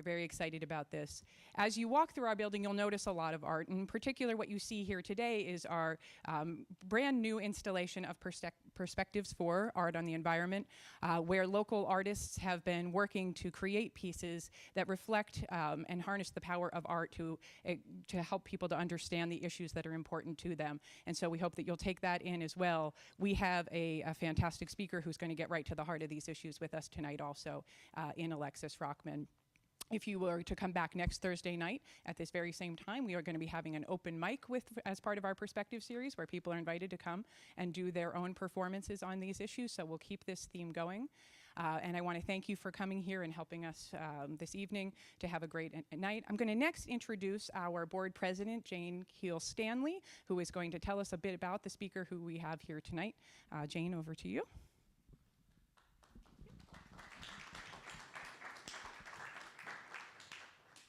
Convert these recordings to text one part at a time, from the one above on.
Very excited about this. As you walk through our building, you'll notice a lot of art. In particular, what you see here today is our brand new installation of perspectives for art on the environment, where local artists have been working to create pieces that reflect and harness the power of art to help people to understand the issues that are important to them. And so we hope that you'll take that in as well. We have a fantastic speaker who's going to get right to the heart of these issues with us tonight also, in Alexis Rockman. If you were to come back next Thursday night at this very same time, we are going to be having an open mic as part of our Perspective series, where people are invited to come and do their own performances on these issues. So we'll keep this theme going. And I want to thank you for coming here and helping us this evening to have a great night. I'm going to next introduce our board president, Jane Keel-Stanley, who is going to tell us a bit about the speaker who we have here tonight. Jane, over to you.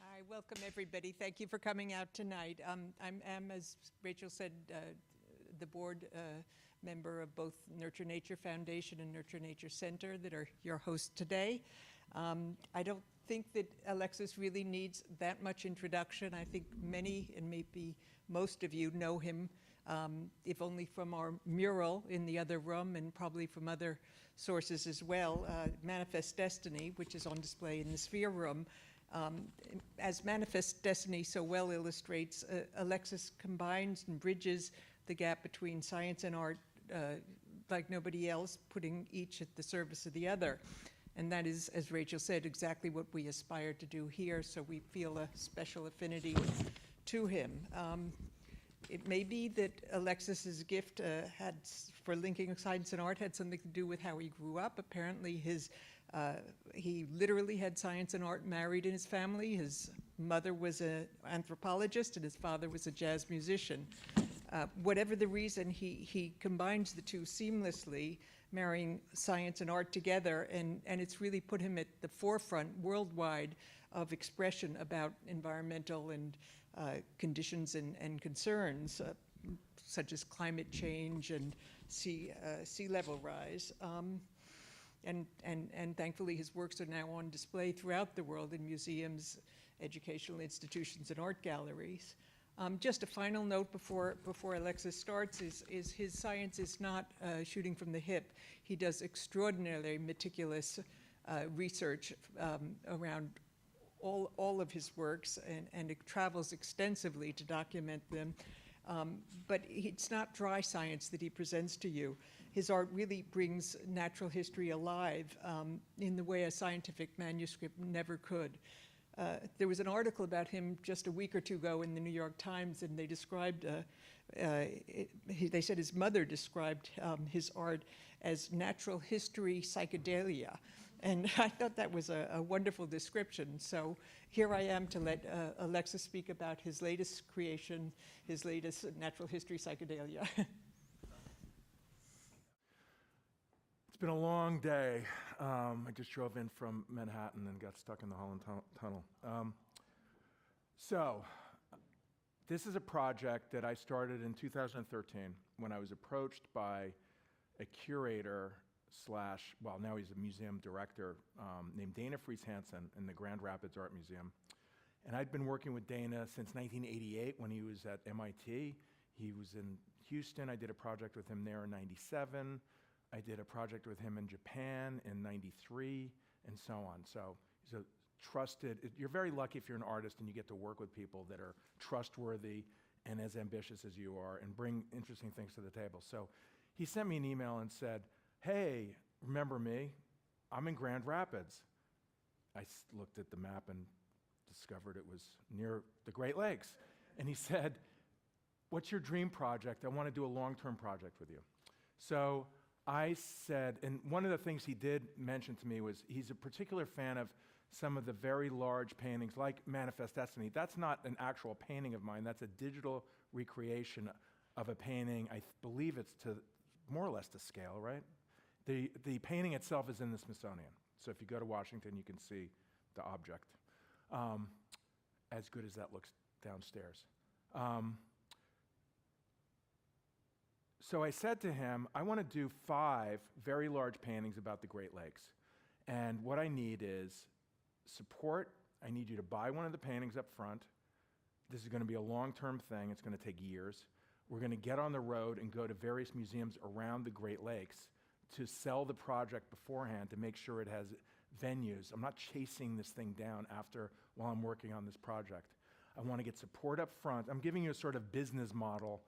Hi, welcome everybody. Thank you for coming out tonight. I'm, as Rachel said, the board member of both Nurture Nature Foundation and Nurture Nature Center that are your hosts today. I don't think that Alexis really needs that much introduction. I think many, and maybe most of you, know him, if only from our mural in the other room and probably from other sources as well. Manifest Destiny, which is on display in the Sphere room. As Manifest Destiny so well illustrates, Alexis combines and bridges the gap between science and art like nobody else, putting each at the service of the other. And that is, as Rachel said, exactly what we aspire to do here, so we feel a special affinity to him. It may be that Alexis's gift for linking science and art had something to do with how he grew up. Apparently he literally had science and art married in his family. His mother was an anthropologist and his father was a jazz musician. Whatever the reason, he combines the two seamlessly, marrying science and art together, and it's really put him at the forefront worldwide of expression about environmental and conditions and concerns, such as climate change and sea level rise. And thankfully his works are now on display throughout the world in museums, educational institutions, and art galleries. Just a final note before Alexis starts is his science is not shooting from the hip. He does extraordinarily meticulous research around all of his works, and it travels extensively to document them. But it's not dry science that he presents to you. His art really brings natural history alive in the way a scientific manuscript never could. There was an article about him just a week or two ago in the New York Times, and they described, they said his mother described his art as natural history psychedelia. And I thought that was a wonderful description. So here I am to let Alexis speak about his latest creation, his latest natural history psychedelia. It's been a long day. I just drove in from Manhattan and got stuck in the Holland Tunnel. So this is a project that I started in 2013 when I was approached by a curator well, now he's a museum director, named Dana Fries Hansen in the Grand Rapids Art Museum. And I'd been working with Dana since 1988 when he was at MIT. He was in Houston. I did a project with him there in 97. I did a project with him in Japan in 93, and so on. So he's a trusted, you're very lucky if you're an artist and you get to work with people that are trustworthy and as ambitious as you are and bring interesting things to the table. So he sent me an email and said, hey, remember me? I'm in Grand Rapids. I looked at the map and discovered it was near the Great Lakes. And he said, what's your dream project? I want to do a long-term project with you. So I said, and one of the things he did mention to me was he's a particular fan of some of the very large paintings like Manifest Destiny. That's not an actual painting of mine. That's a digital recreation of a painting. I believe it's to more or less to scale, right? The painting itself is in the Smithsonian. So if you go to Washington, you can see the object, as good as that looks downstairs. So I said to him, I want to do 5 very large paintings about the Great Lakes. And what I need is support I need you to buy one of the paintings up front. This is going to be a long-term thing. It's going to take years. We're going to get on the road and go to various museums around the Great Lakes to sell the project beforehand to make sure it has venues. I'm not chasing this thing down while I'm working on this project. I want to get support up front. I'm giving you a sort of business model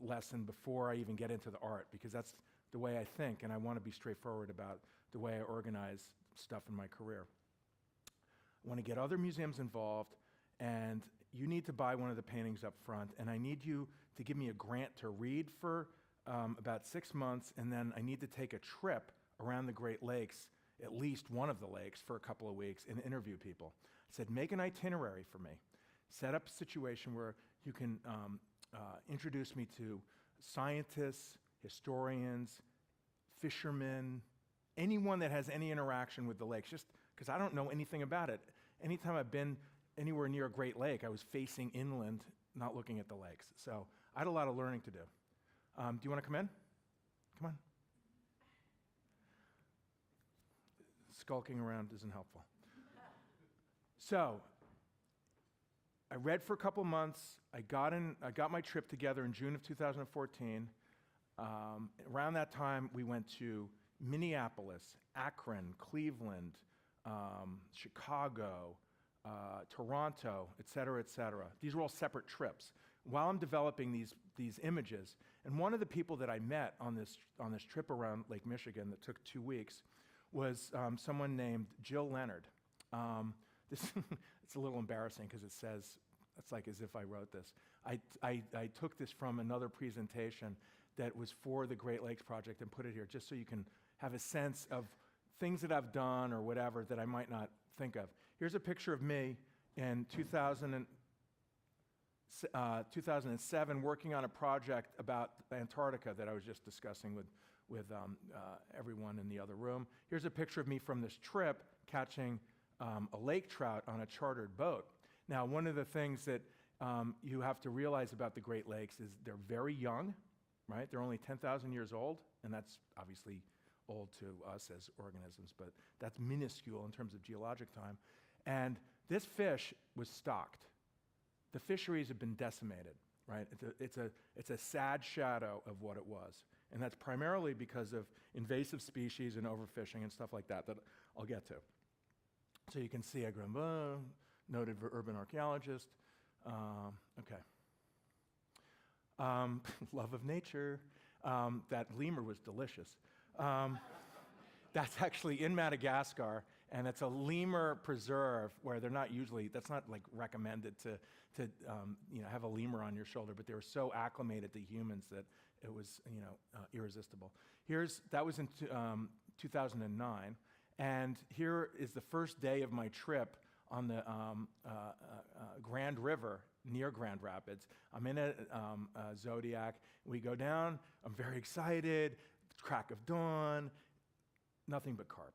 lesson before I even get into the art, because that's the way I think, and I want to be straightforward about the way I organize stuff in my career. I want to get other museums involved, and you need to buy one of the paintings up front, and I need you to give me a grant to read for about 6 months, and then I need to take a trip around the Great Lakes, at least one of the lakes, for a couple of weeks and interview people. I said, make an itinerary for me. Set up a situation where you can introduce me to scientists, historians, fishermen, anyone that has any interaction with the lakes, just because I don't know anything about it. Anytime I've been anywhere near a Great Lake, I was facing inland, not looking at the lakes. So I had a lot of learning to do. Do you want to come in? Come on. Skulking around isn't helpful. So I read for a couple months. I got my trip together in June of 2014. Around that time, we went to Minneapolis, Akron, Cleveland, Chicago, Toronto, et cetera, et cetera. These were all separate trips. While I'm developing these images, and one of the people that I met on this trip around Lake Michigan that took 2 weeks was someone named Jill Leonard. It's a little embarrassing because it's like as if I wrote this. I took this from another presentation that was for the Great Lakes Project and put it here just so you can have a sense of things that I've done or whatever that I might not think of. Here's a picture of me in 2007 working on a project about Antarctica that I was just discussing with everyone in the other room. Here's a picture of me from this trip catching a lake trout on a chartered boat. Now, one of the things that you have to realize about the Great Lakes is they're very young, right? They're only 10,000 years old, and that's obviously old to us as organisms, but that's minuscule in terms of geologic time. And this fish was stocked. The fisheries have been decimated, right? It's a sad shadow of what it was. And that's primarily because of invasive species and overfishing and stuff like that I'll get to. So you can see Agrambo, noted urban archaeologist. Okay. Love of nature. That lemur was delicious. That's actually in Madagascar, and it's a lemur preserve where they're not usually, that's not like recommended to have a lemur on your shoulder, but they were so acclimated to humans that it was, irresistible. That was in 2009, and here is the first day of my trip on the Grand River near Grand Rapids. I'm in a Zodiac. We go down. I'm very excited. Crack of dawn. Nothing but carp.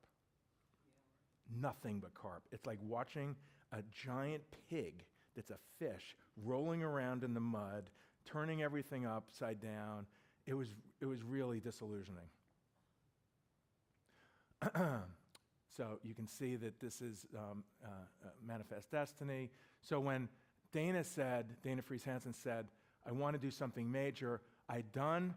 Nothing but carp. It's like watching a giant pig that's a fish rolling around in the mud, turning everything upside down. It was really disillusioning. So you can see that this is Manifest Destiny. So when Dana Friis Hansen said, I want to do something major, I'd done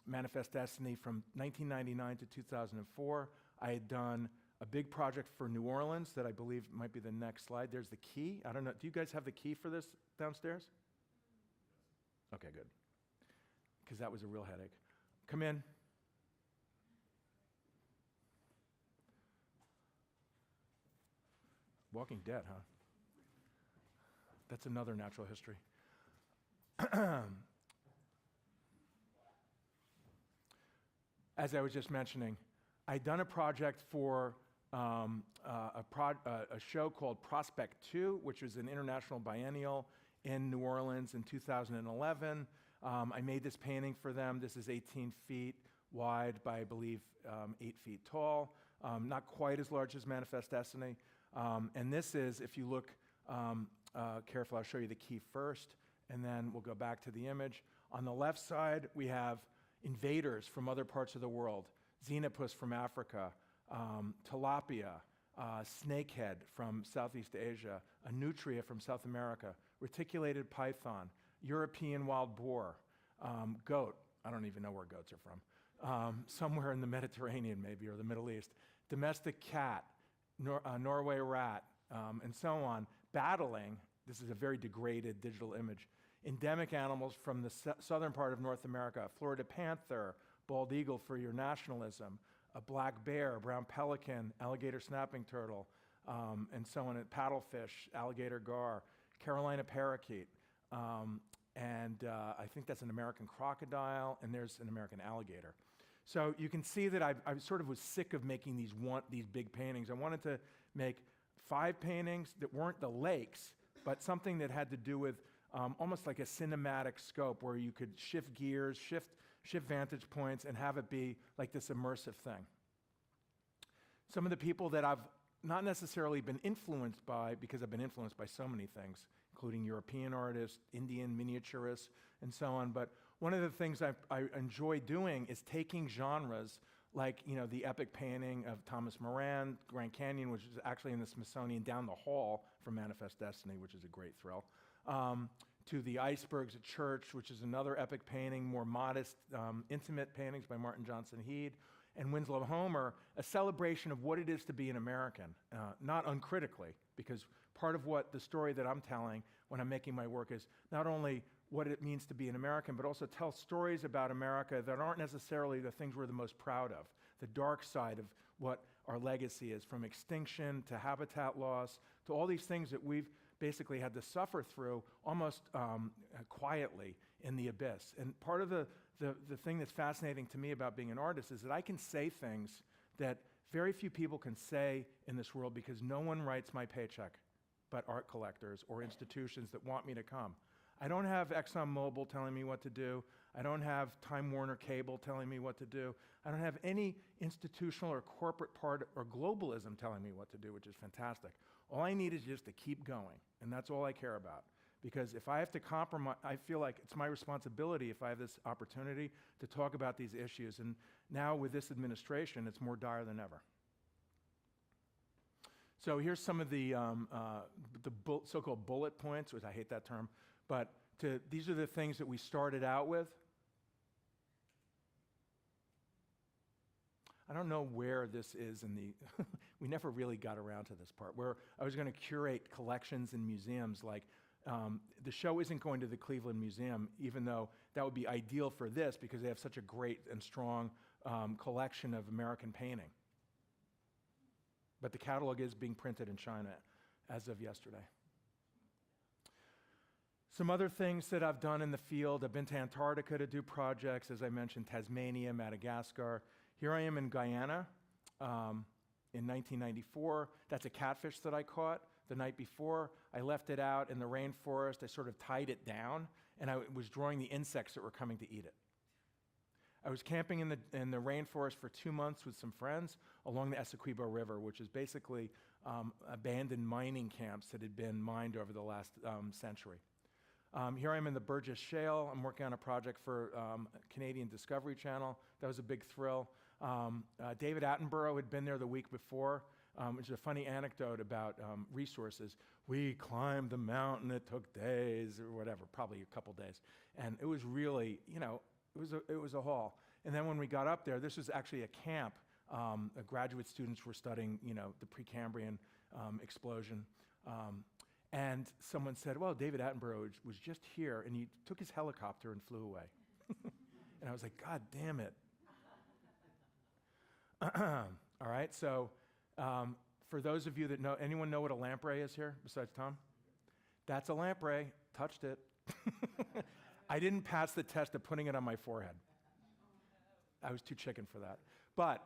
Manifest Destiny from 1999 to 2004. I had done a big project for New Orleans that I believe might be the next slide. There's the key. I don't know. Do you guys have the key for this downstairs? Okay, good. Because that was a real headache. Come in. Walking Dead, huh? That's another natural history. As I was just mentioning, I'd done a project for a show called Prospect 2, which was an international biennial in New Orleans in 2011. I made this painting for them. This is 18 feet wide by, I believe, 8 feet tall. Not quite as large as Manifest Destiny. And this is, if you look carefully, I'll show you the key first, and then we'll go back to the image. On the left side, we have invaders from other parts of the world. Xenopus from Africa, tilapia, snakehead from Southeast Asia, a nutria from South America, reticulated python, European wild boar, goat. I don't even know where goats are from. Somewhere in the Mediterranean maybe, or the Middle East. Domestic cat, Norway rat, and so on, battling, this is a very degraded digital image, endemic animals from the southern part of North America, Florida panther, bald eagle for your nationalism, a black bear, brown pelican, alligator snapping turtle, and so on, paddlefish, alligator gar, Carolina parakeet, and I think that's an American crocodile, and there's an American alligator. So you can see that I sort of was sick of making these big paintings. I wanted to make 5 paintings that weren't the lakes, but something that had to do with almost like a cinematic scope where you could shift gears, shift vantage points, and have it be like this immersive thing. Some of the people that I've not necessarily been influenced by, because I've been influenced by so many things, including European artists, Indian miniaturists, and so on, but one of the things I enjoy doing is taking genres like, the epic painting of Thomas Moran, Grand Canyon, which is actually in the Smithsonian down the hall from Manifest Destiny, which is a great thrill, to the icebergs at church, which is another epic painting, more modest, intimate paintings by Martin Johnson Heade, and Winslow Homer, a celebration of what it is to be an American, not uncritically, because part of what the story that I'm telling when I'm making my work is not only what it means to be an American, but also tell stories about America that aren't necessarily the things we're the most proud of, the dark side of what our legacy is, from extinction to habitat loss to all these things that we've basically had to suffer through almost quietly in the abyss. And part of the thing that's fascinating to me about being an artist is that I can say things that very few people can say in this world because no one writes my paycheck but art collectors or institutions that want me to come. I don't have ExxonMobil telling me what to do. I don't have Time Warner Cable telling me what to do. I don't have any institutional or corporate part or globalism telling me what to do, which is fantastic. All I need is just to keep going, and that's all I care about. Because if I have to compromise, I feel like it's my responsibility if I have this opportunity to talk about these issues. And now with this administration, it's more dire than ever. So here's some of the so-called bullet points, which I hate that term, but these are the things that we started out with. I don't know where this is in the, we never really got around to this part, where I was going to curate collections in museums. Like, the show isn't going to the Cleveland Museum, even though that would be ideal for this because they have such a great and strong collection of American painting. But the catalog is being printed in China as of yesterday. Some other things that I've done in the field, I've been to Antarctica to do projects, as I mentioned, Tasmania, Madagascar. Here I am in Guyana in 1994. That's a catfish that I caught the night before. I left it out in the rainforest. I sort of tied it down, and I was drawing the insects that were coming to eat it. I was camping in the rainforest for 2 months with some friends along the Essequibo River, which is basically abandoned mining camps that had been mined over the last century. Here I am in the Burgess Shale. I'm working on a project for Canadian Discovery Channel. That was a big thrill. David Attenborough had been there the week before, which is a funny anecdote about resources. We climbed the mountain. It took days or whatever, probably a couple days. And it was really, it was a haul. And then when we got up there, this was actually a camp. Graduate students were studying, the Precambrian explosion. And someone said, well, David Attenborough was just here, and he took his helicopter and flew away. And I was like, God damn it. All right, so for those of you that know, anyone know what a lamprey is here besides Tom? That's a lamprey. Touched it. I didn't pass the test of putting it on my forehead. I was too chicken for that. But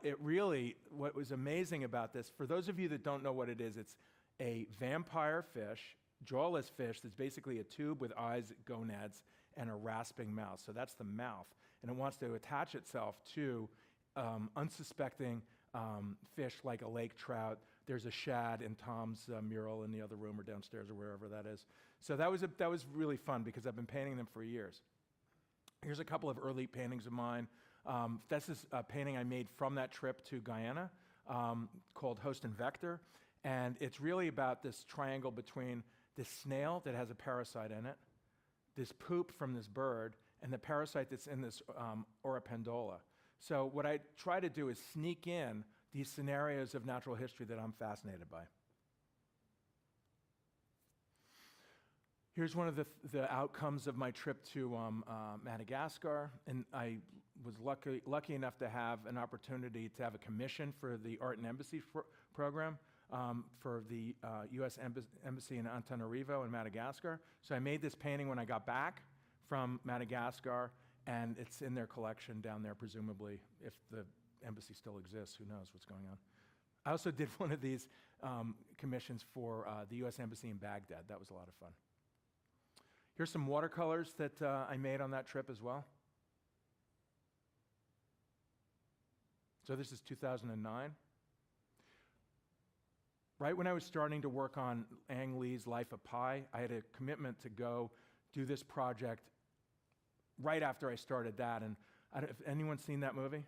what was amazing about this, for those of you that don't know what it is, it's a vampire fish, jawless fish that's basically a tube with eyes, gonads, and a rasping mouth. So that's the mouth. And it wants to attach itself to unsuspecting fish like a lake trout. There's a shad in Tom's mural in the other room or downstairs or wherever that is. So that was really fun because I've been painting them for years. Here's a couple of early paintings of mine. This is a painting I made from that trip to Guyana. called Host and Vector. And it's really about this triangle between this snail that has a parasite in it, this poop from this bird, and the parasite that's in this Oropendola. So what I try to do is sneak in these scenarios of natural history that I'm fascinated by. Here's one of the outcomes of my trip to Madagascar, and I was lucky enough to have an opportunity to have a commission for the Art and Embassy program for the U.S. Embassy in Antananarivo in Madagascar. So I made this painting when I got back from Madagascar, and it's in their collection down there, presumably, if the embassy still exists. Who knows what's going on. I also did one of these commissions for the U.S. Embassy in Baghdad. That was a lot of fun. Here's some watercolors that I made on that trip as well. So this is 2009. Right when I was starting to work on Ang Lee's Life of Pi, I had a commitment to go do this project right after I started that. And have anyone seen that movie?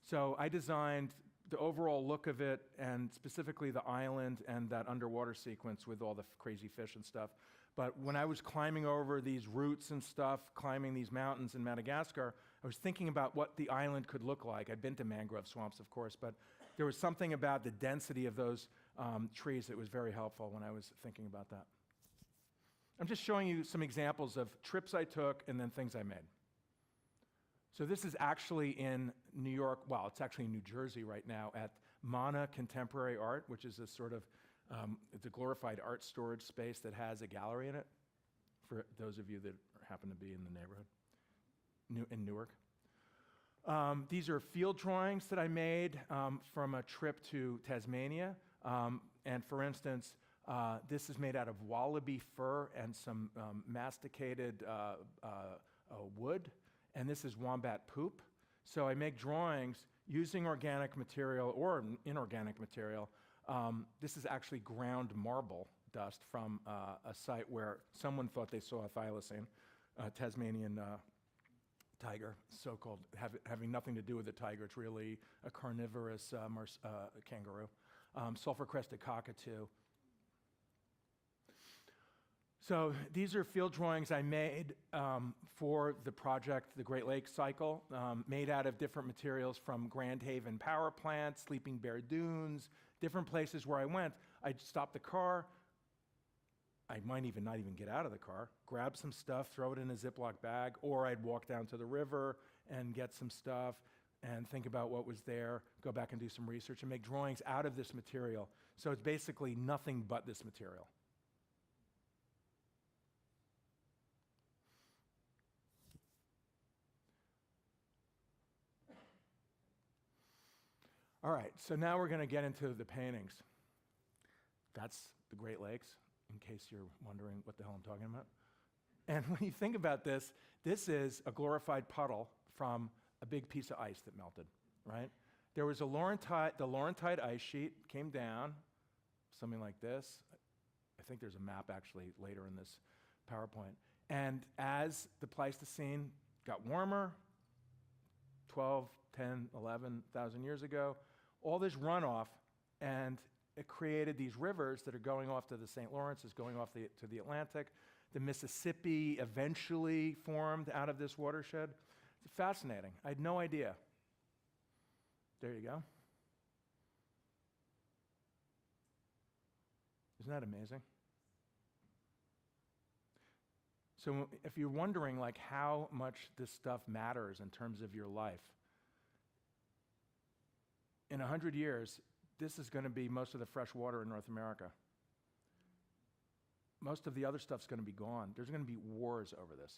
So I designed the overall look of it, and specifically the island and that underwater sequence with all the crazy fish and stuff. But when I was climbing over these roots and stuff, climbing these mountains in Madagascar, I was thinking about what the island could look like. I'd been to mangrove swamps, of course, but there was something about the density of those trees that was very helpful when I was thinking about that. I'm just showing you some examples of trips I took and then things I made. So this is actually in New York, well, it's actually in New Jersey right now at Mana Contemporary Art, which is a sort of, it's a glorified art storage space that has a gallery in it, for those of you that happen to be in the neighborhood, in Newark. These are field drawings that I made from a trip to Tasmania. And for instance, this is made out of wallaby fur and some masticated wood. And this is wombat poop. So I make drawings using organic material or inorganic material. This is actually ground marble dust from a site where someone thought they saw a thylacine, Tasmanian tiger, so-called, having nothing to do with a tiger. It's really a carnivorous kangaroo. Sulfur-crested cockatoo. So these are field drawings I made for the project, the Great Lakes Cycle, made out of different materials from Grand Haven Power Plant, Sleeping Bear Dunes, different places where I went. I'd stop the car. I might even not even get out of the car, grab some stuff, throw it in a Ziploc bag, or I'd walk down to the river and get some stuff and think about what was there, go back and do some research and make drawings out of this material. So it's basically nothing but this material. All right, so now we're going to get into the paintings. That's the Great Lakes, in case you're wondering what the hell I'm talking about. And when you think about this, this is a glorified puddle from a big piece of ice that melted, right? There was the Laurentide ice sheet came down, something like this. I think there's a map actually later in this PowerPoint. And as the Pleistocene got warmer, 12, 10, 11,000 years ago, all this runoff, and it created these rivers that are going off to the St. Lawrence, is going off to the Atlantic. The Mississippi eventually formed out of this watershed. It's fascinating. I had no idea. There you go. Isn't that amazing? So if you're wondering like how much this stuff matters in terms of your life, in 100 years, this is going to be most of the fresh water in North America. Most of the other stuff's going to be gone. There's going to be wars over this.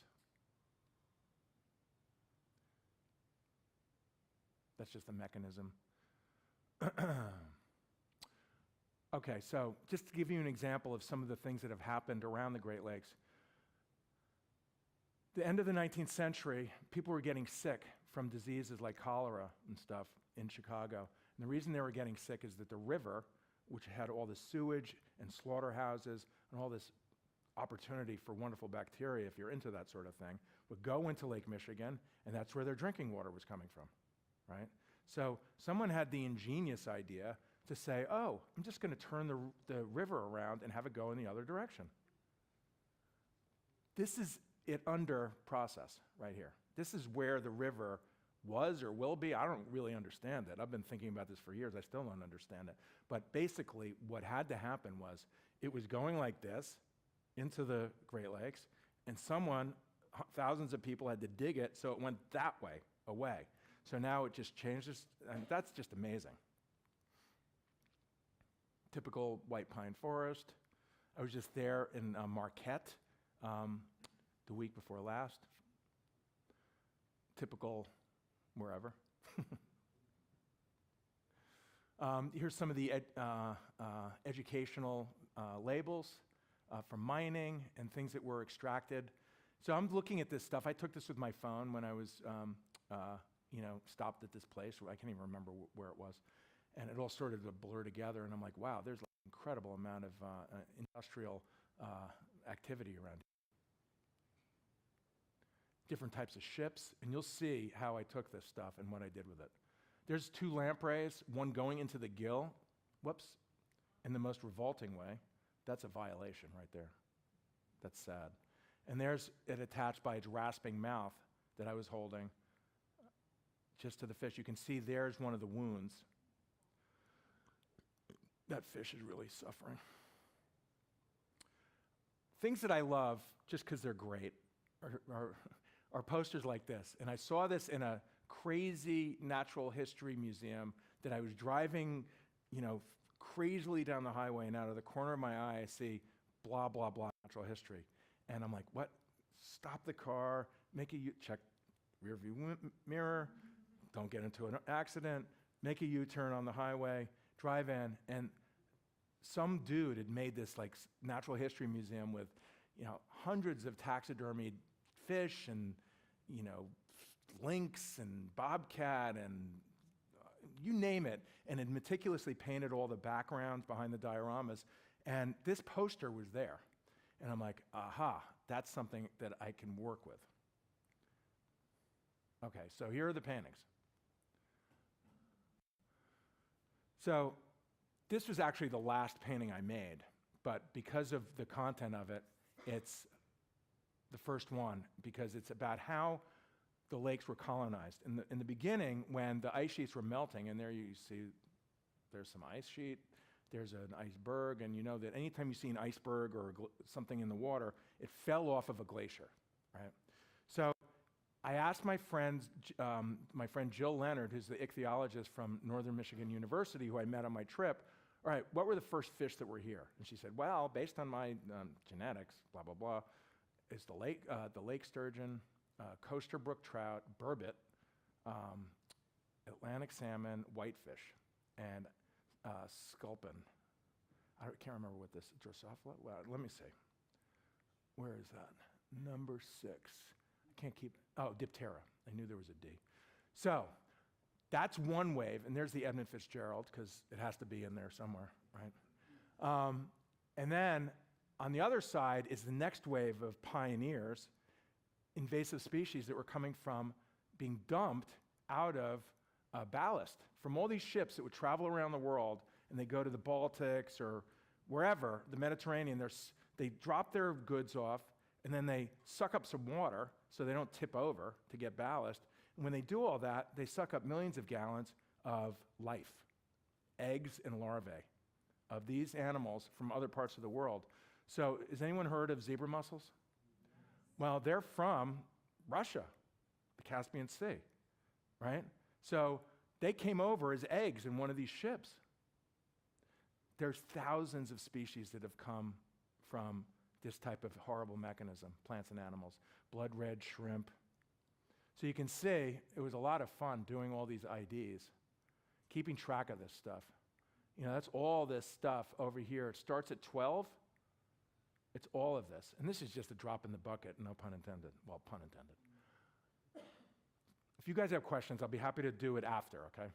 That's just the mechanism. Okay, so just to give you an example of some of the things that have happened around the Great Lakes. The end of the 19th century, people were getting sick from diseases like cholera and stuff in Chicago. And the reason they were getting sick is that the river, which had all the sewage and slaughterhouses and all this opportunity for wonderful bacteria, if you're into that sort of thing, would go into Lake Michigan, and that's where their drinking water was coming from, right? So someone had the ingenious idea to say, oh, I'm just going to turn the river around and have it go in the other direction. This is it under process right here. This is where the river was or will be. I don't really understand it. I've been thinking about this for years. I still don't understand it. But basically, what had to happen was it was going like this into the Great Lakes, and thousands of people had to dig it so it went that way, away. So now it just changes, and that's just amazing. Typical white pine forest. I was just there in Marquette the week before last. Typical wherever. Here's some of the educational labels for mining and things that were extracted. So I'm looking at this stuff. I took this with my phone when I was stopped at this place. I can't even remember where it was. And it all started to blur together, and I'm like, wow, there's like an incredible amount of industrial activity around here. Different types of ships, and you'll see how I took this stuff and what I did with it. There's 2 lampreys, one going into the gill, in the most revolting way. That's a violation right there. That's sad. And there's it attached by its rasping mouth that I was holding just to the fish. You can see there's one of the wounds. That fish is really suffering. Things that I love, just because they're great, are posters like this. And I saw this in a crazy natural history museum that I was driving, crazily down the highway, and out of the corner of my eye, I see blah, blah, blah, natural history. And I'm like, what? Stop the car, check rear view mirror, don't get into an accident, make a U-turn on the highway, drive in, and some dude had made this like natural history museum with, hundreds of taxidermied fish and, lynx and bobcat and you name it, and had meticulously painted all the backgrounds behind the dioramas. And this poster was there. And I'm like, aha, that's something that I can work with. Okay, so here are the paintings. So this was actually the last painting I made, but because of the content of it, it's the first one, because it's about how the lakes were colonized. In the beginning, when the ice sheets were melting, and there you see there's some ice sheet, there's an iceberg, and you know that anytime you see an iceberg or something in the water, it fell off of a glacier, right? So I asked my friend Jill Leonard, who's the ichthyologist from Northern Michigan University, who I met on my trip, all right, what were the first fish that were here? And she said, well, based on my genetics, blah, blah, blah, is the lake sturgeon, coaster brook trout, burbot, Atlantic salmon, whitefish, and sculpin. I can't remember what this, Drosophila? Well, let me see. Where is that? Number 6. I can't keep, Diptera. I knew there was a D. So that's one wave, and there's the Edmund Fitzgerald, because it has to be in there somewhere, right? And then on the other side is the next wave of pioneers, invasive species that were coming from being dumped out of ballast from all these ships that would travel around the world, and they go to the Baltics or wherever, the Mediterranean. They drop their goods off, and then they suck up some water so they don't tip over to get ballast. And when they do all that, they suck up millions of gallons of life, eggs and larvae of these animals from other parts of the world. So has anyone heard of zebra mussels? Well, they're from Russia, the Caspian Sea, right? So they came over as eggs in one of these ships. There's thousands of species that have come from this type of horrible mechanism, plants and animals, blood red shrimp. So you can see it was a lot of fun doing all these IDs, keeping track of this stuff. That's all this stuff over here. It starts at 12. It's all of this. And this is just a drop in the bucket, no pun intended. Well, pun intended. If you guys have questions, I'll be happy to do it after, okay?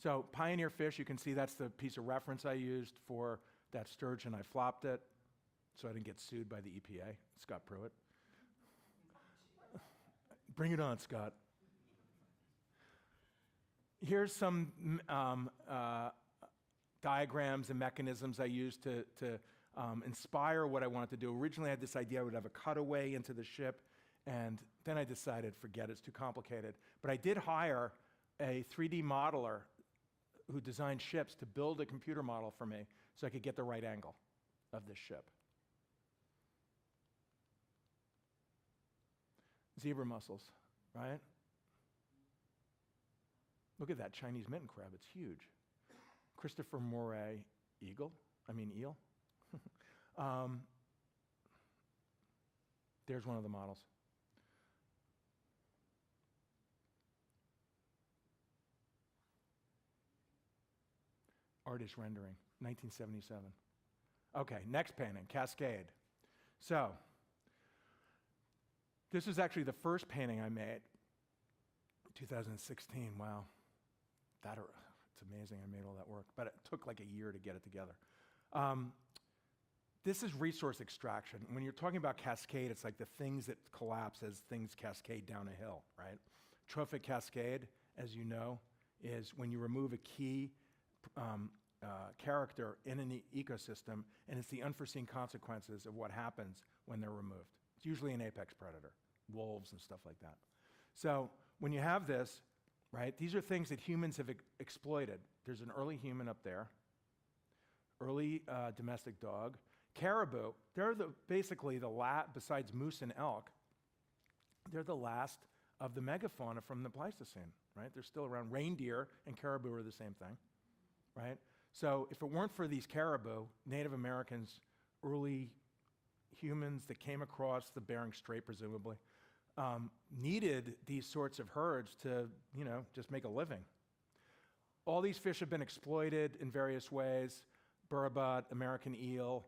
So pioneer fish, you can see that's the piece of reference I used for that sturgeon. I flopped it so I didn't get sued by the EPA, Scott Pruitt. Bring it on, Scott. Here's some diagrams and mechanisms I used to inspire what I wanted to do. Originally, I had this idea I would have a cutaway into the ship, and then I decided, forget it, it's too complicated. But I did hire a 3D modeler who designed ships to build a computer model for me so I could get the right angle of this ship. Zebra mussels, right? Look at that Chinese mitten crab, it's huge. Christopher Moray eel. There's one of the models. Artist rendering, 1977. Okay, next painting, Cascade. So, this was actually the first painting I made, 2016, wow. It's amazing I made all that work, but it took like a year to get it together. This is resource extraction. When you're talking about cascade, it's like the things that collapse as things cascade down a hill, right? Trophic cascade, as you know, is when you remove a key character in an ecosystem, and it's the unforeseen consequences of what happens when they're removed. It's usually an apex predator, wolves and stuff like that. So when you have this, right, these are things that humans have exploited. There's an early human up there, early domestic dog. Caribou, they're basically besides moose and elk, they're the last of the megafauna from the Pleistocene, right? They're still around. Reindeer and caribou are the same thing, right? So if it weren't for these caribou, Native Americans, early humans that came across the Bering Strait, presumably, needed these sorts of herds to, just make a living. All these fish have been exploited in various ways: burbot, American eel,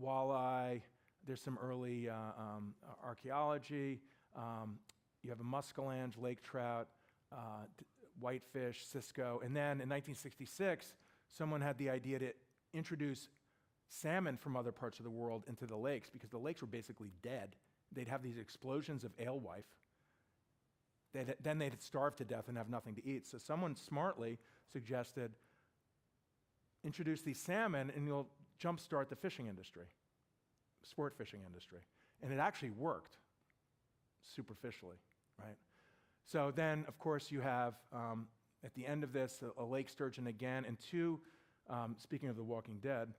walleye. There's some early archaeology. You have a muskellunge, lake trout, whitefish, cisco. And then in 1966, someone had the idea to introduce salmon from other parts of the world into the lakes because the lakes were basically dead. They'd have these explosions of alewife. Then they'd starve to death and have nothing to eat. So someone smartly suggested, introduce these salmon and you'll jumpstart the fishing industry, sport fishing industry. And it actually worked, superficially, right? So then, of course, you have, at the end of this, a lake sturgeon again, and two, speaking of The Walking Dead,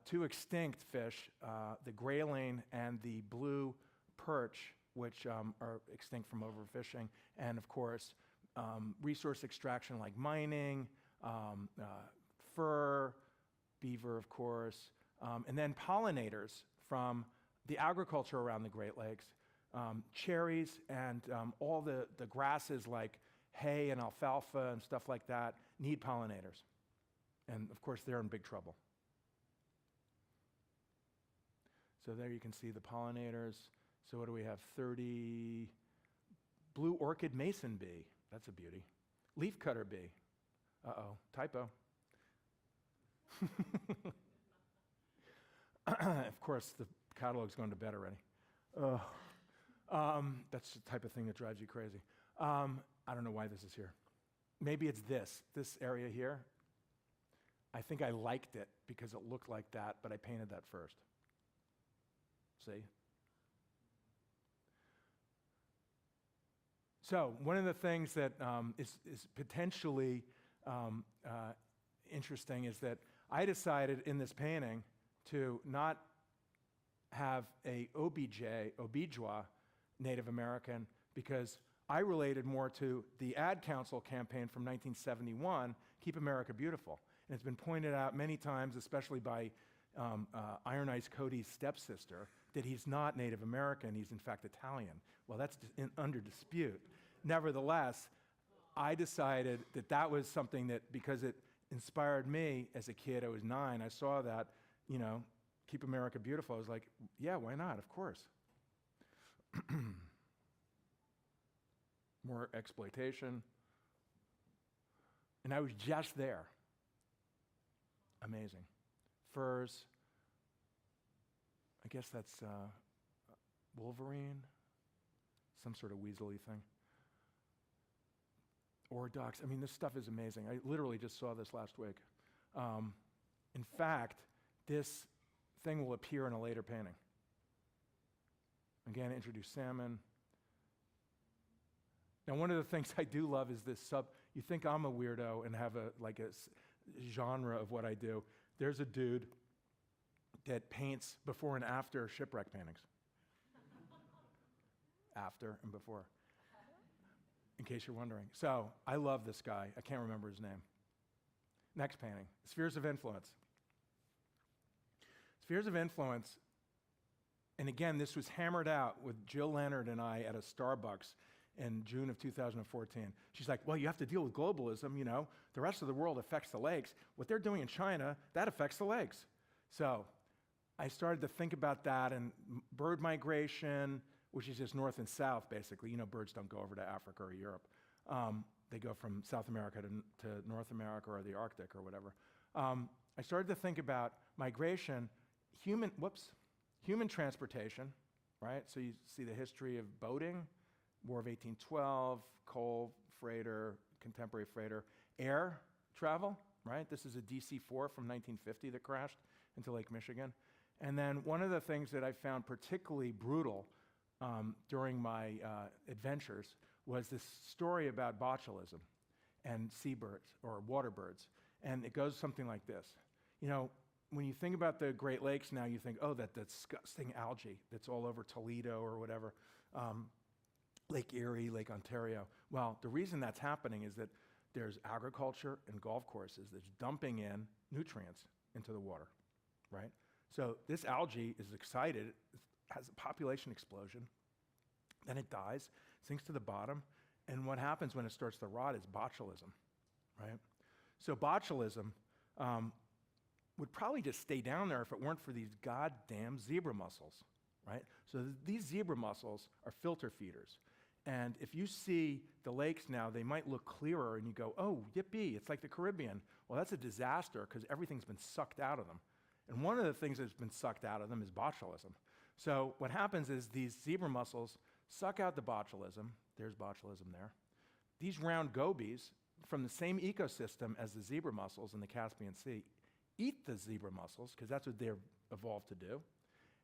two extinct fish, the grayling and the blue perch, which are extinct from overfishing, and of course, resource extraction like mining, fur, beaver, of course, and then pollinators from the agriculture around the Great Lakes, cherries and all the grasses like hay and alfalfa and stuff like that need pollinators. And of course, they're in big trouble. So there you can see the pollinators. So what do we have? 30 blue orchid mason bee. That's a beauty. Leafcutter bee. Uh-oh, typo. Of course, the catalog's going to bed already. That's the type of thing that drives you crazy. I don't know why this is here. Maybe it's this area here. I think I liked it because it looked like that, but I painted that first. See? So one of the things that is potentially interesting is that I decided in this painting to not have a Obijwa Native American because I related more to the Ad Council campaign from 1971, Keep America Beautiful. And it's been pointed out many times, especially by Iron Ice Cody's stepsister, that he's not Native American, he's in fact Italian. Well, that's under dispute. Nevertheless, I decided that that was something that, because it inspired me as a kid, I was 9, I saw that, Keep America Beautiful. I was like, yeah, why not? Of course. More exploitation. And I was just there. Amazing. Furs. I guess that's Wolverine. Some sort of weaselly thing. or ducks. I mean, this stuff is amazing. I literally just saw this last week. In fact, this thing will appear in a later painting. Again, introduce salmon. Now, one of the things I do love is this you think I'm a weirdo and have a genre of what I do. There's a dude that paints before and after shipwreck paintings. After and before, in case you're wondering. So, I love this guy. I can't remember his name. Next painting, Spheres of Influence. Spheres of Influence, and again, this was hammered out with Jill Leonard and I at a Starbucks in June of 2014. She's like, well, you have to deal with globalism, you know. The rest of the world affects the lakes. What they're doing in China, that affects the lakes. So I started to think about that and bird migration, which is just north and south, basically. You know, birds don't go over to Africa or Europe. They go from South America to North America or the Arctic or whatever. I started to think about migration, human transportation, right? So you see the history of boating, War of 1812, coal freighter, contemporary freighter, air travel, right? This is a DC-4 from 1950 that crashed into Lake Michigan. And then one of the things that I found particularly brutal during my adventures was this story about botulism and seabirds or water birds. And it goes something like this. You know, when you think about the Great Lakes now, you think, oh, that disgusting algae that's all over Toledo or whatever, Lake Erie, Lake Ontario. Well, the reason that's happening is that there's agriculture and golf courses that's dumping in nutrients into the water, right? So this algae is excited, it has a population explosion, then it dies, sinks to the bottom, and what happens when it starts to rot is botulism, right? So botulism would probably just stay down there if it weren't for these goddamn zebra mussels, right? So these zebra mussels are filter feeders. And if you see the lakes now, they might look clearer and you go, oh, yippee, it's like the Caribbean. Well, that's a disaster because everything's been sucked out of them. And one of the things that's been sucked out of them is botulism. So what happens is these zebra mussels suck out the botulism. There's botulism there. These round gobies from the same ecosystem as the zebra mussels in the Caspian Sea eat the zebra mussels because that's what they're evolved to do.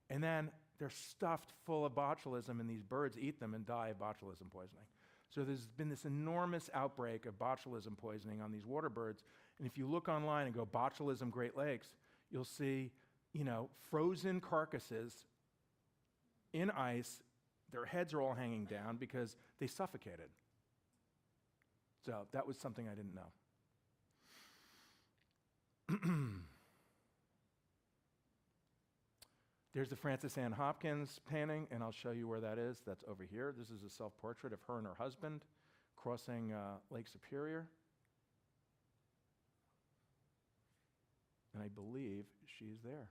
And then they're stuffed full of botulism, and these birds eat them and die of botulism poisoning. So there's been this enormous outbreak of botulism poisoning on these water birds. And if you look online and go botulism Great Lakes, you'll see, you know, frozen carcasses in ice. Their heads are all hanging down because they suffocated. So that was something I didn't know. There's the Frances Ann Hopkins painting, and I'll show you where that is. That's over here. This is a self-portrait of her and her husband crossing Lake Superior. And I believe she's there.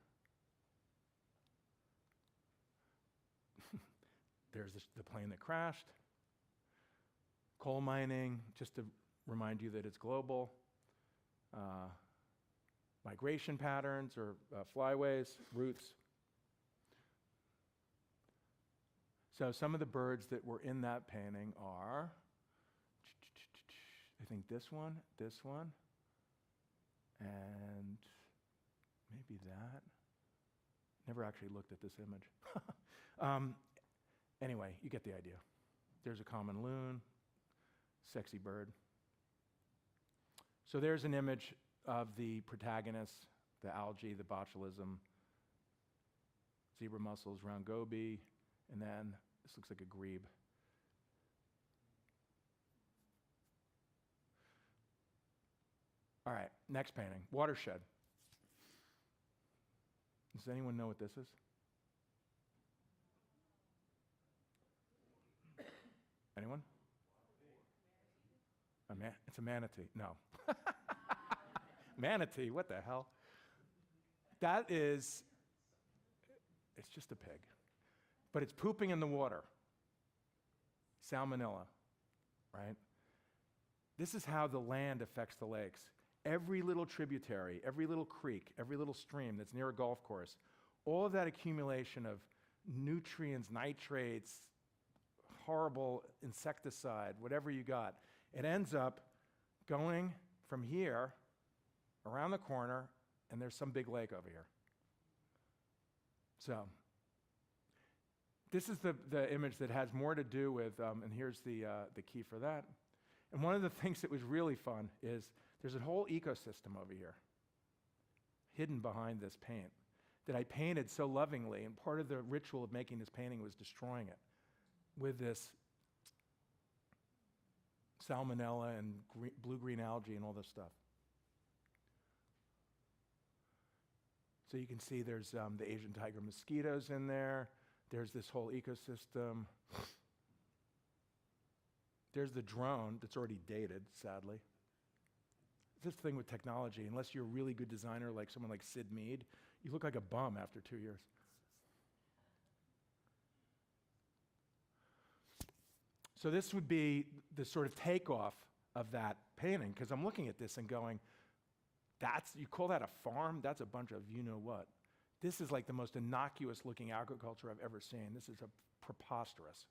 There's the plane that crashed. Coal mining, just to remind you that it's global. Migration patterns or flyways, routes. So some of the birds that were in that painting are, I think this one, and maybe that. Never actually looked at this image. Anyway, you get the idea. There's a common loon, sexy bird. So there's an image of the protagonists, the algae, the botulism, zebra mussels, round goby, and then this looks like a grebe. All right, next painting, watershed. Does anyone know what this is? Anyone? It's a manatee. No. Manatee, what the hell? That is, it's just a pig. But it's pooping in the water. Salmonella, right? This is how the land affects the lakes. Every little tributary, every little creek, every little stream that's near a golf course, all of that accumulation of nutrients, nitrates, horrible insecticide, whatever you got, it ends up going from here around the corner, and there's some big lake over here. So this is the image that has more to do with, and here's the key for that. And one of the things that was really fun is there's a whole ecosystem over here hidden behind this paint that I painted so lovingly, and part of the ritual of making this painting was destroying it with this salmonella and blue-green algae and all this stuff. So you can see there's the Asian tiger mosquitoes in there. There's this whole ecosystem. There's the drone that's already dated, sadly. This thing with technology, unless you're a really good designer like someone like Sid Mead, you look like a bum after 2 years. So this would be the sort of takeoff of that painting, because I'm looking at this and going, you call that a farm? That's a bunch of you-know-what. This is like the most innocuous looking agriculture I've ever seen. This is preposterous.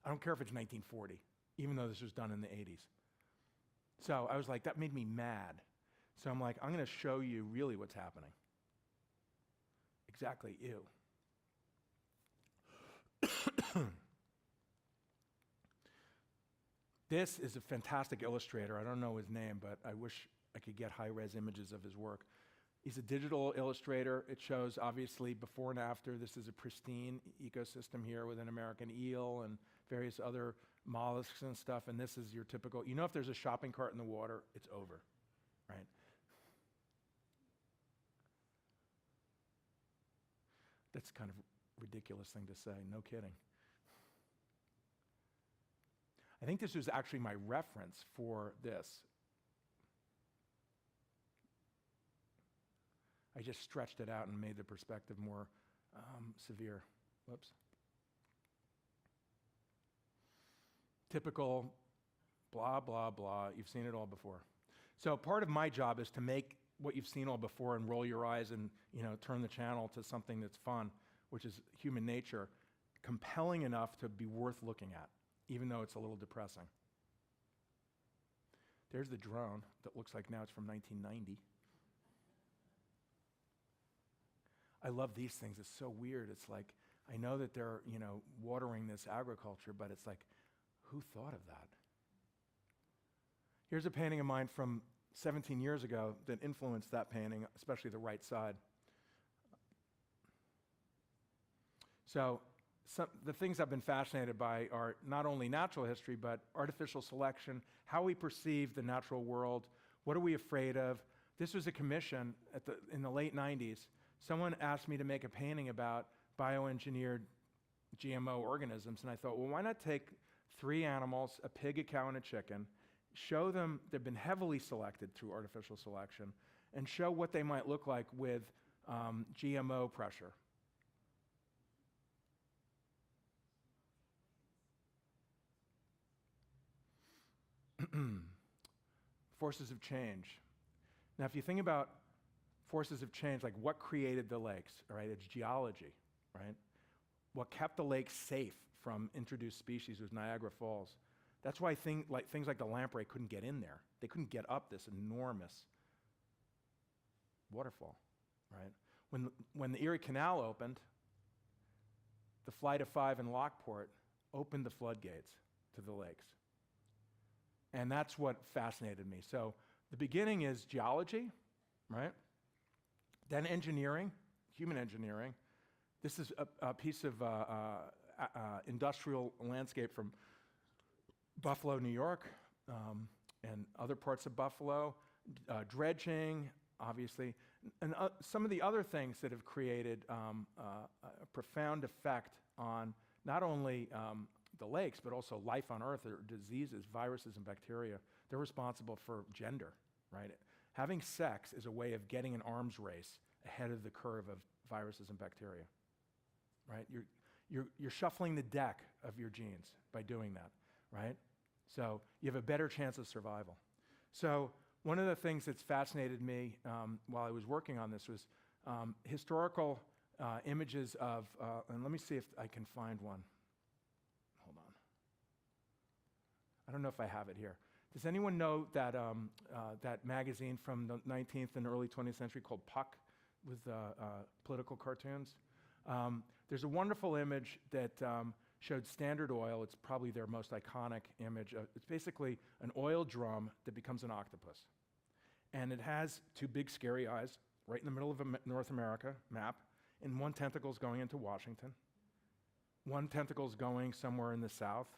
I don't care if it's 1940, even though this was done in the 80s. So I was like, that made me mad. So I'm like, I'm going to show you really what's happening. Exactly, ew. This is a fantastic illustrator. I don't know his name, but I wish I could get high-res images of his work. He's a digital illustrator. It shows, obviously, before and after. This is a pristine ecosystem here with an American eel and various other mollusks and stuff, and this is your typical, if there's a shopping cart in the water, it's over, right? That's kind of a ridiculous thing to say, no kidding. I think this was actually my reference for this. I just stretched it out and made the perspective more severe. Whoops. Typical blah, blah, blah. You've seen it all before. So part of my job is to make what you've seen all before and roll your eyes and turn the channel to something that's fun, which is human nature, compelling enough to be worth looking at, even though it's a little depressing. There's the drone that looks like now it's from 1990. I love these things. It's so weird. It's like, I know that they're, watering this agriculture, but it's like, who thought of that? Here's a painting of mine from 17 years ago that influenced that painting, especially the right side. So the things I've been fascinated by are not only natural history, but artificial selection, how we perceive the natural world, what are we afraid of. This was a commission in the late 90s. Someone asked me to make a painting about bioengineered GMO organisms, and I thought, well, why not take 3 animals, a pig, a cow, and a chicken, show them they've been heavily selected through artificial selection, and show what they might look like with GMO pressure. Forces of change. Now, if you think about forces of change, like what created the lakes, right? It's geology, right? What kept the lakes safe from introduced species was Niagara Falls. That's why things like the lamprey couldn't get in there. They couldn't get up this enormous waterfall, right? When the Erie Canal opened, the Flight of 5 in Lockport opened the floodgates to the lakes. And that's what fascinated me. So the beginning is geology, right? Then engineering, human engineering. This is a piece of industrial landscape from Buffalo, New York, and other parts of Buffalo. Dredging, obviously. And some of the other things that have created a profound effect on not only the lakes, but also life on Earth, or diseases, viruses, and bacteria. They're responsible for gender, right? Having sex is a way of getting an arms race ahead of the curve of viruses and bacteria, right? You're shuffling the deck of your genes by doing that, right? So you have a better chance of survival. So one of the things that's fascinated me while I was working on this was historical images of, and let me see if I can find one. Hold on. I don't know if I have it here. Does anyone know that, that magazine from the 19th and early 20th century called Puck with political cartoons? There's a wonderful image that showed Standard Oil. It's probably their most iconic image. It's basically an oil drum that becomes an octopus. And it has two big scary eyes right in the middle of a North America map, and one tentacle's going into Washington. One tentacle's going somewhere in the south.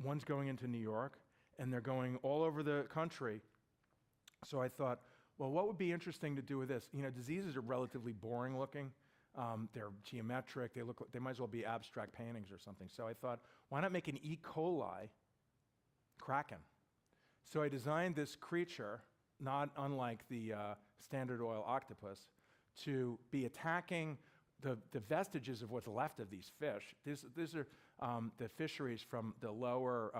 One's going into New York, and they're going all over the country. So I thought, well, what would be interesting to do with this? You know, diseases are relatively boring looking. They're geometric. They might as well be abstract paintings or something. So I thought, why not make an E. coli kraken? So I designed this creature, not unlike the Standard Oil octopus, to be attacking the vestiges of what's left of these fish. These are the fisheries from the lower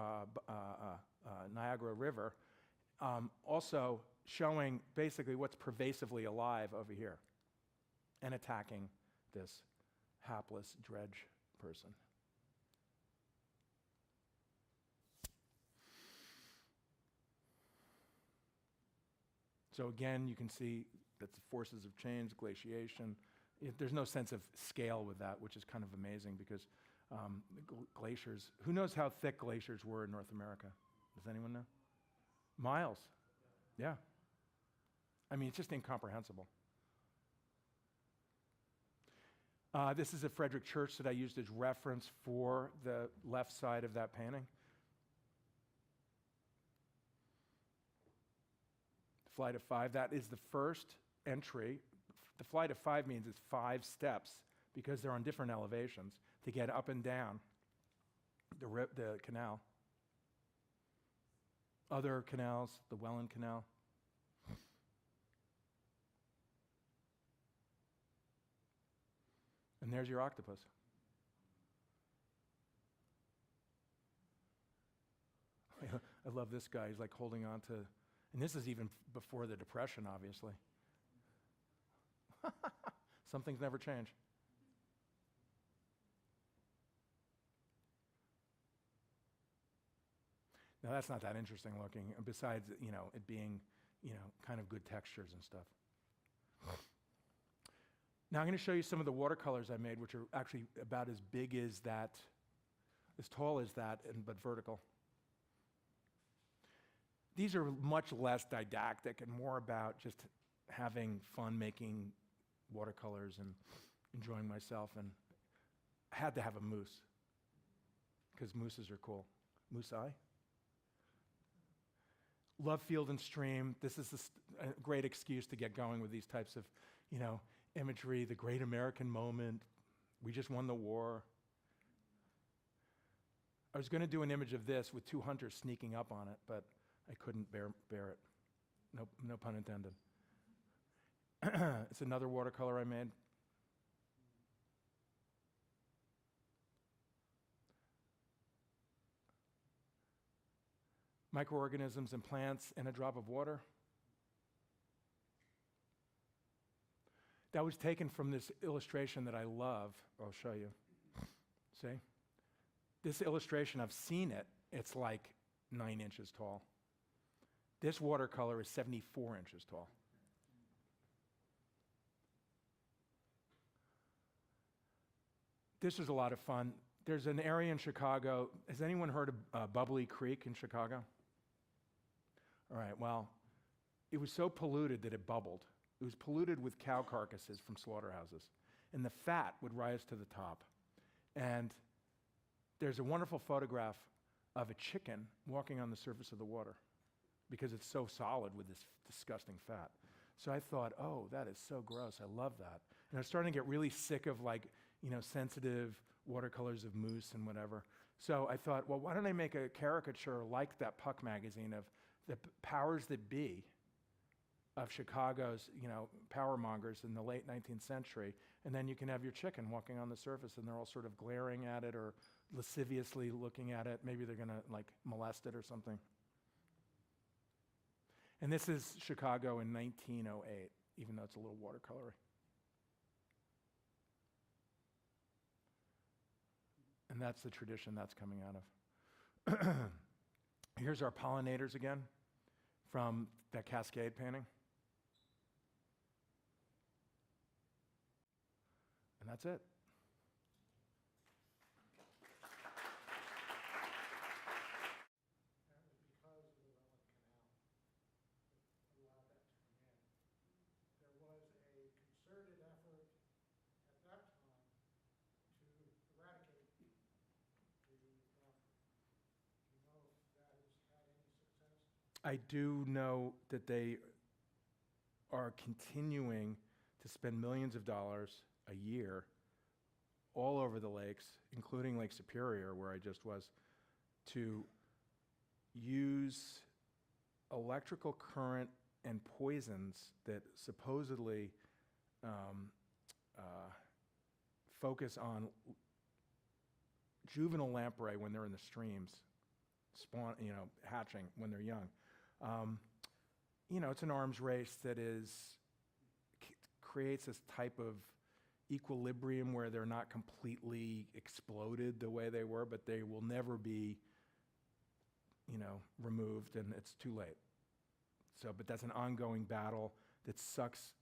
Niagara River, also showing basically what's pervasively alive over here and attacking this hapless dredge person. So again, you can see that the forces of change, glaciation. There's no sense of scale with that, which is kind of amazing because glaciers, who knows how thick glaciers were in North America? Does anyone know? Miles. Yeah. I mean, it's just incomprehensible. This is a Frederick Church that I used as reference for the left side of that painting. Flight of 5, that is the first entry. The flight of 5 means it's 5 steps because they're on different elevations to get up and down the canal. Other canals, the Welland Canal. And there's your octopus. I love this guy. He's like holding on to, and this is even before the Depression, obviously. Some things never change. Now that's not that interesting looking, besides, you know, it being, you know, kind of good textures and stuff. Now I'm going to show you some of the watercolors I made, which are actually about as big as that, as tall as that, but vertical. These are much less didactic and more about just having fun making watercolors and enjoying myself. And I had to have a moose because mooses are cool. Moose eye. Love Field and Stream. This is a great excuse to get going with these types of, you know, imagery. The great American moment. We just won the war. I was going to do an image of this with 2 hunters sneaking up on it, but I couldn't bear it. No pun intended. It's another watercolor I made. Microorganisms and plants in a drop of water. That was taken from this illustration that I love. I'll show you. See? This illustration, I've seen it. It's like 9 inches tall. This watercolor is 74 inches tall. This was a lot of fun. There's an area in Chicago. Has anyone heard of Bubbly Creek in Chicago? All right, well, it was so polluted that it bubbled. It was polluted with cow carcasses from slaughterhouses, and the fat would rise to the top. And there's a wonderful photograph of a chicken walking on the surface of the water because it's so solid with this disgusting fat. So I thought, oh, that is so gross. I love that. And I was starting to get really sick of, like, you know, sensitive watercolors of moose and whatever. So I thought, well, why don't I make a caricature like that Puck magazine of the powers that be of Chicago's, you know, power mongers in the late 19th century, and then you can have your chicken walking on the surface and they're all sort of glaring at it or lasciviously looking at it. Maybe they're gonna like molest it or something. And this is Chicago in 1908, even though it's a little watercolory. And that's the tradition that's coming out of. Here's our pollinators again from that Cascade painting. And that's it. That was because of the Welland Canal that allowed that to come in. There was a concerted effort at that time to eradicate the boundary. Do you know if that has had any success? I do know that they are continuing to spend millions of dollars a year all over the lakes, including Lake Superior, where I just was, to use electrical current and poisons that supposedly focus on juvenile lamprey when they're in the streams, hatching when they're young. It's an arms race that creates this type of equilibrium where they're not completely exploded the way they were, but they will never be, removed, and it's too late. But that's an ongoing battle that sucks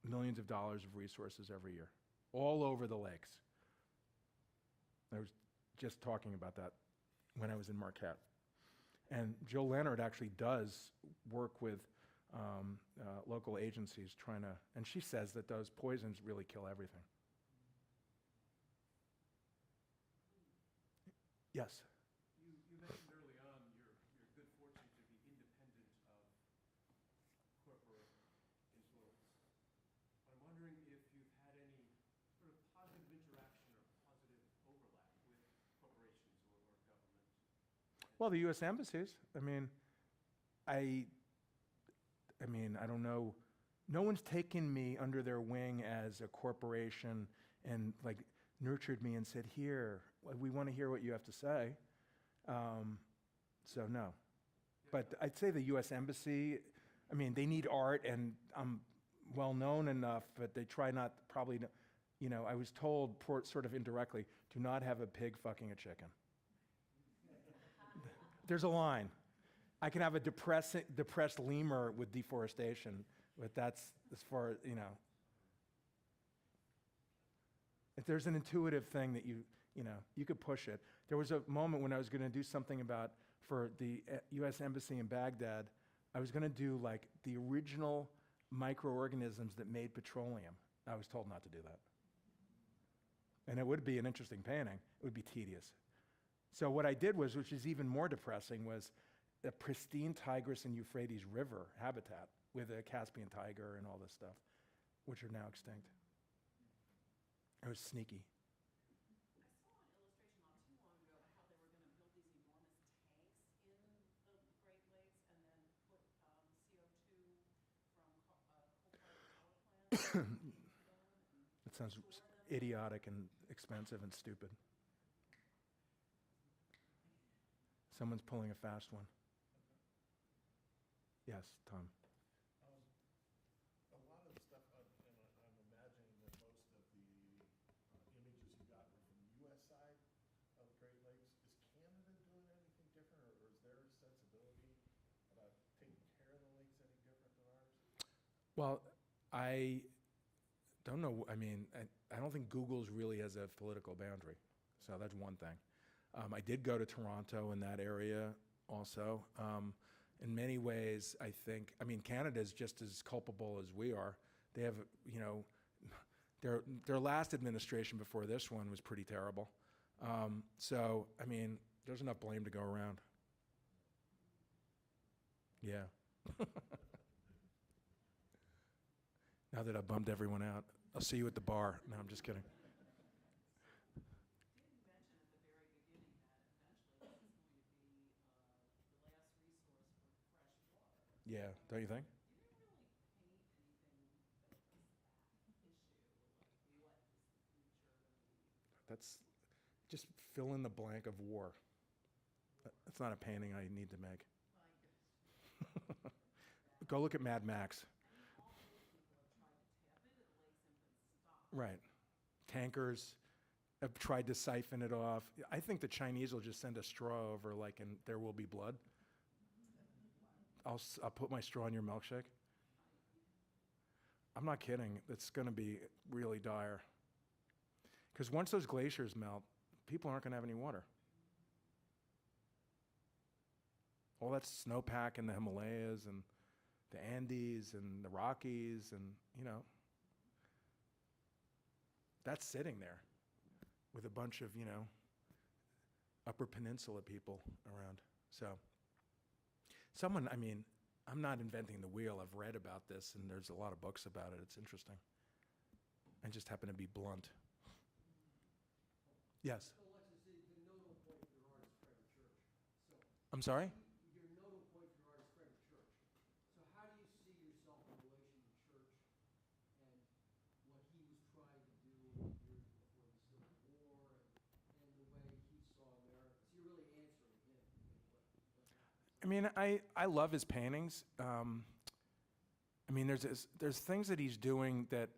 millions of dollars of resources every year, all over the lakes. I was just talking about that when I was in Marquette. And Jill Leonard actually does work with local agencies and she says that those poisons really kill everything. Yes? You mentioned early on your good fortune to be independent of corporate influence. I'm wondering if you've had any sort of positive interaction or positive overlap with corporations or government. Well, the U.S. embassies. I don't know. No one's taken me under their wing as a corporation and nurtured me and said, "Here, we want to hear what you have to say." So no. But I'd say the U.S. Embassy, they need art, and I'm well known enough, but they try not, probably, I was told sort of indirectly, do not have a pig fucking a chicken. There's a line. I can have a depressed lemur with deforestation, but that's as far as, If there's an intuitive thing that you could push it. There was a moment when I was going to do something for the U.S. Embassy in Baghdad, I was going to do the original microorganisms that made petroleum. I was told not to do that. And it would be an interesting painting. It would be tedious. So what I did was, which is even more depressing, was a pristine Tigris and Euphrates River habitat with a Caspian tiger and all this stuff, which are now extinct. It was sneaky. I saw an illustration not too long ago how they were going to build these enormous tanks in the Great Lakes and then put CO2 from coal-fired power plants. It sounds idiotic and expensive and stupid. Someone's pulling a fast one. Yes, Tom. A lot of the stuff, and I'm imagining that most of the images you got were from the U.S. side of the Great Lakes. Is Canada doing anything different, or is their sensibility about taking care of the lakes any different than ours? Well, I don't know. I don't think Google's really has a political boundary. So that's one thing. I did go to Toronto in that area also. In many ways, I think, Canada is just as culpable as we are. They have, their last administration before this one was pretty terrible. There's enough blame to go around. Yeah. Now that I've bummed everyone out, I'll see you at the bar. No, I'm just kidding. Yeah, don't you think? You didn't really paint anything that was that issue, what is the future going to be? That's just fill in the blank of war. That's not a painting I need to make. Go look at Mad Max. All those people have tried to tap into the lakes and been stopped. Right. Tankers. have tried to siphon it off. I think the Chinese will just send a straw over, like, and there will be blood. I'll put my straw in your milkshake. I'm not kidding. It's going to be really dire. Because once those glaciers melt, people aren't going to have any water. All that snowpack in the Himalayas and the Andes and the Rockies and, that's sitting there with a bunch of, Upper Peninsula people around. So I'm not inventing the wheel. I've read about this, and there's a lot of books about it. It's interesting. I just happen to be blunt. Yes? So Alexis, the nodal point for your art is Frederick Church. So I'm sorry? your nodal point for your art is Frederick Church. So how do you see yourself in relation to Church and what he was trying to do years before the Civil War and the way he saw America? So you're really answering him in what happened. I love his paintings. There's things that he's doing that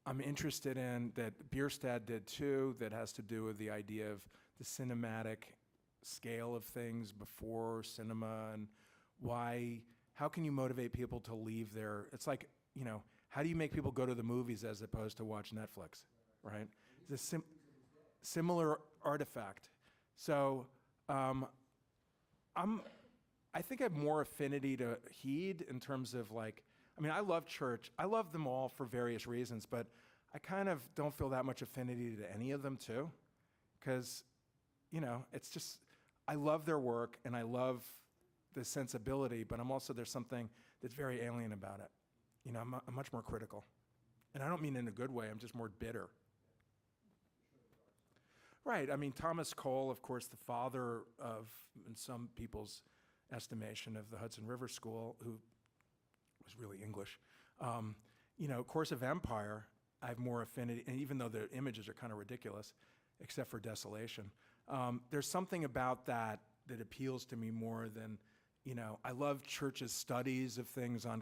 I'm interested in, that Bierstadt did too, that has to do with the idea of the cinematic scale of things before cinema, and how can you motivate people to leave their, it's like, how do you make people go to the movies as opposed to watch Netflix, right? It's a similar artifact. So I think I have more affinity to Heed in terms of I love Church. I love them all for various reasons, but I kind of don't feel that much affinity to any of them too, because, it's just, I love their work and I love the sensibility, but there's something that's very alien about it. I'm much more critical. And I don't mean in a good way, I'm just more bitter. Right, Thomas Cole, of course, the father of, in some people's estimation, of the Hudson River School, who was really English. Course of Empire, I have more affinity, and even though the images are kind of ridiculous, except for Desolation, there's something about that appeals to me more than, I love Church's studies of things on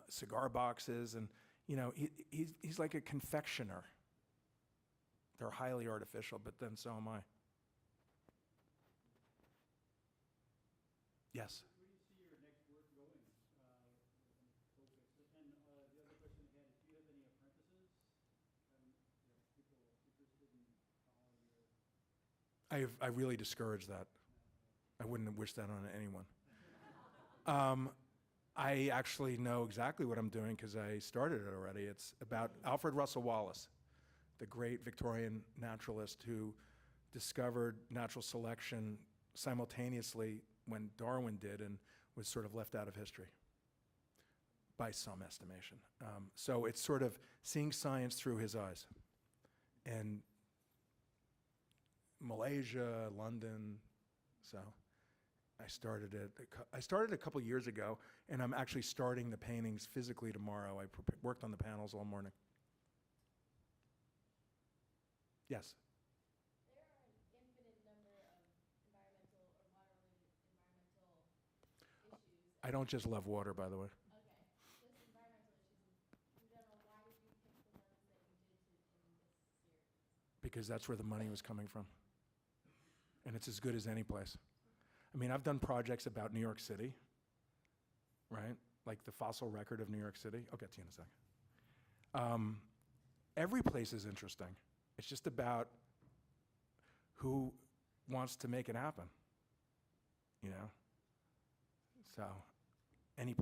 cigar boxes, and, he's like a confectioner. They're highly artificial, but then so am I. Yes? Where do you see your next work going? Focus. And the other question I had is, do you have any apprentices? People interested in following your... I really discourage that. I wouldn't wish that on anyone. I actually know exactly what I'm doing because I started it already. It's about Alfred Russel Wallace, the great Victorian naturalist who discovered natural selection simultaneously when Darwin did, and was sort of left out of history by some estimation. So it's sort of seeing science through his eyes. And Malaysia, London, so I started it. I started a couple years ago, and I'm actually starting the paintings physically tomorrow. I worked on the panels all morning. Yes? There are an infinite number of environmental or water-related environmental issues. I don't just love water, by the way. Okay, just environmental issues in general. Why did you pick the ones that you did in this series? Because that's where the money was coming from. And it's as good as any place. I've done projects about New York City, right? Like the fossil record of New York City. I'll get to you in a second. Every place is interesting. It's just about who wants to make it happen, So every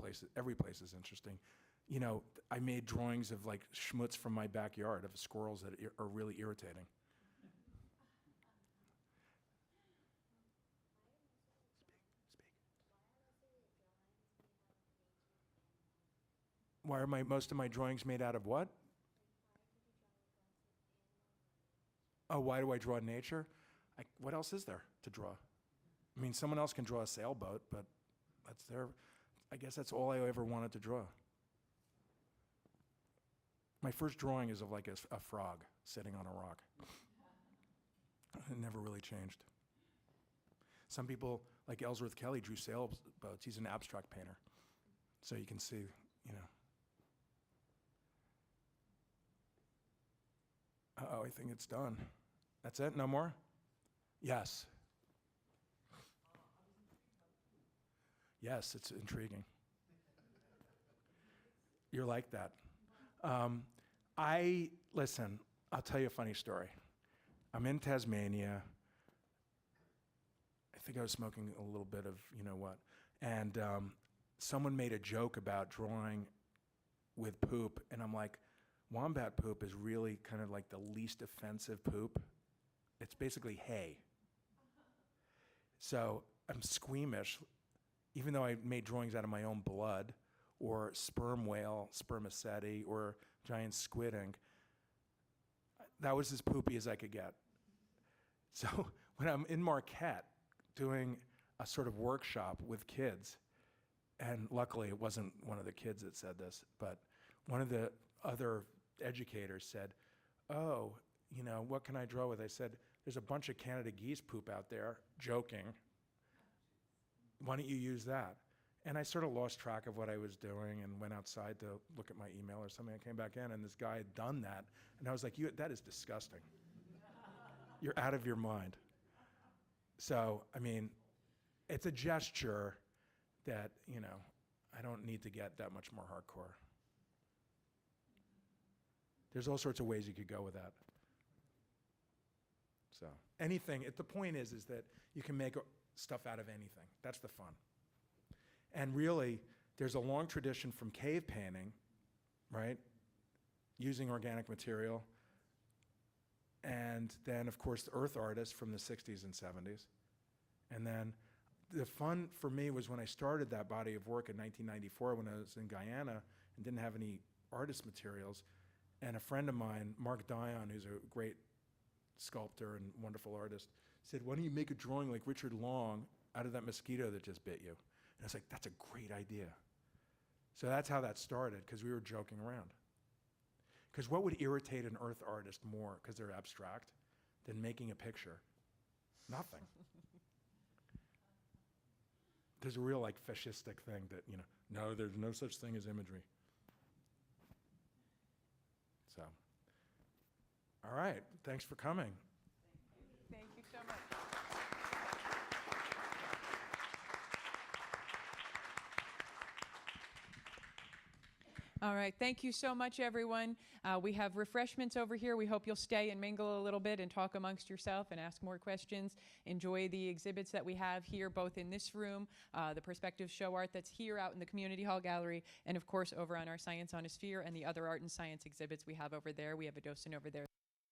place is interesting. I made drawings of schmutz from my backyard of squirrels that are really irritating. Why are most of my drawings made out of what? Oh, why do I draw nature? What else is there to draw? Someone else can draw a sailboat, but I guess that's all I ever wanted to draw. My first drawing is of a frog sitting on a rock. It never really changed. Some people, like Ellsworth Kelly, drew sailboats. He's an abstract painter. So you can see, Uh-oh, I think it's done. That's it? No more? Yes. Yes, it's intriguing. You're like that. Listen, I'll tell you a funny story. I'm in Tasmania. I think I was smoking a little bit of you know what. And someone made a joke about drawing with poop. And I'm like, wombat poop is really kind of like the least offensive poop. It's basically hay. So I'm squeamish, even though I made drawings out of my own blood, or sperm whale, spermaceti, or giant squid ink. That was as poopy as I could get. So when I'm in Marquette doing a sort of workshop with kids, and luckily it wasn't one of the kids that said this, but one of the other educators said, oh, you know, what can I draw with? I said, there's a bunch of Canada geese poop out there, joking. Why don't you use that? And I sort of lost track of what I was doing and went outside to look at my email or something. I came back in and this guy had done that. And I was like, that is disgusting. You're out of your mind. So, I mean, it's a gesture that, you know, I don't need to get that much more hardcore. There's all sorts of ways you could go with that. So, anything, the point is that you can make stuff out of anything. That's the fun. And really, there's a long tradition from cave painting, right? Using organic material. And then, of course, the earth artists from the 60s and 70s. And then the fun for me was when I started that body of work in 1994 when I was in Guyana and didn't have any artist materials. And a friend of mine, Mark Dion, who's a great sculptor and wonderful artist, said, why don't you make a drawing like Richard Long out of that mosquito that just bit you? And I was like, that's a great idea. So that's how that started, because we were joking around. Because what would irritate an earth artist more, because they're abstract, than making a picture? Nothing. There's a real like fascistic thing that, you know, no, there's no such thing as imagery. So, all right, thanks for coming. Thank you so much. All right, thank you so much, everyone. We have refreshments over here. We hope you'll stay and mingle a little bit and talk amongst yourself and ask more questions. Enjoy the exhibits that we have here, both in this room, the Perspective Show Art that's here out in the Community Hall Gallery, and of course over on our Science on a Sphere and the other art and science exhibits we have over there. We have a docent over there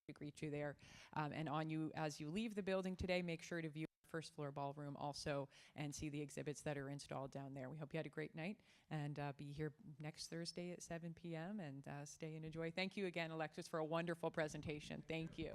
to greet you there. And on you, as you leave the building today, make sure to view first floor ballroom also and see the exhibits that are installed down there. We hope you had a great night and be here next Thursday at 7 p.m. and stay and enjoy. Thank you again, Alexis, for a wonderful presentation. Thank you.